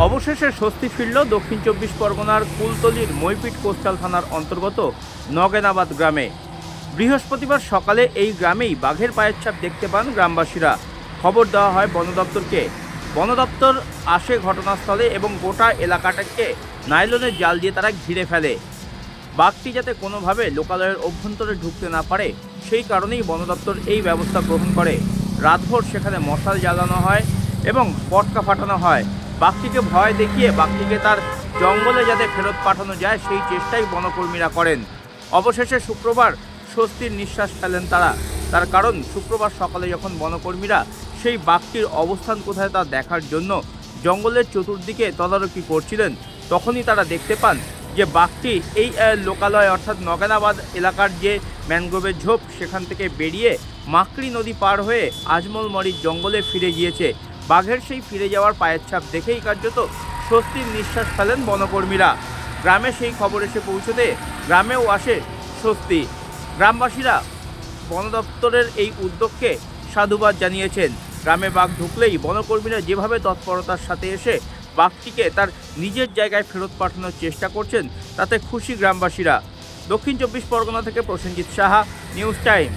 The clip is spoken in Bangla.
অবশেষে স্বস্তি ফিরল দক্ষিণ চব্বিশ পরগনার কুলতলির মইপিট কোস্টাল থানার অন্তর্গত নগেনাবাদ গ্রামে। বৃহস্পতিবার সকালে এই গ্রামেই বাঘের পায়ের ছাপ দেখতে পান গ্রামবাসীরা। খবর দেওয়া হয় বন দপ্তরকে। বন দপ্তর আসে ঘটনাস্থলে এবং গোটা এলাকাটাকে নাইলনের জাল দিয়ে তারা ঘিরে ফেলে। বাঘটি যাতে কোনোভাবে লোকালয়ের অভ্যন্তরে ঢুকতে না পারে সেই কারণেই বন দপ্তর এই ব্যবস্থা গ্রহণ করে। রাতভর সেখানে মশাল জ্বালানো হয় এবং পটকা ফাটানো হয়। বাঘটিকে ভয় দেখিয়ে বাঘটিকে তার জঙ্গলে যাতে ফেরত পাঠানো যায় সেই চেষ্টাই বনকর্মীরা করেন। অবশেষে শুক্রবার স্বস্তির নিঃশ্বাস ফেলেন তারা। তার কারণ শুক্রবার সকালে যখন বনকর্মীরা সেই বাঘটির অবস্থান কোথায় তা দেখার জন্য জঙ্গলের চতুর্দিকে তদারকি করছিলেন, তখনই তারা দেখতে পান যে বাঘটি এই লোকালয় অর্থাৎ নগেনাবাদ এলাকার যে ম্যানগ্রোভের ঝোপ সেখান থেকে বেরিয়ে মাকড়ি নদী পার হয়ে আজমলমরির জঙ্গলে ফিরে গিয়েছে। বাঘের সেই ফিরে যাওয়ার পায়ের ছাপ দেখেই কার্যত স্বস্তির নিঃশ্বাস ফেলেন বনকর্মীরা। গ্রামে সেই খবর এসে পৌঁছতে গ্রামেও আসে স্বস্তি। গ্রামবাসীরা বন দপ্তরের এই উদ্যোগকে সাধুবাদ জানিয়েছেন। গ্রামে বাঘ ঢুকলেই বনকর্মীরা যেভাবে তৎপরতার সাথে এসে বাঘটিকে তার নিজের জায়গায় ফেরত পাঠানোর চেষ্টা করছেন তাতে খুশি গ্রামবাসীরা। দক্ষিণ চব্বিশ পরগনা থেকে প্রসেনজিৎ সাহা, নিউজ টাইম।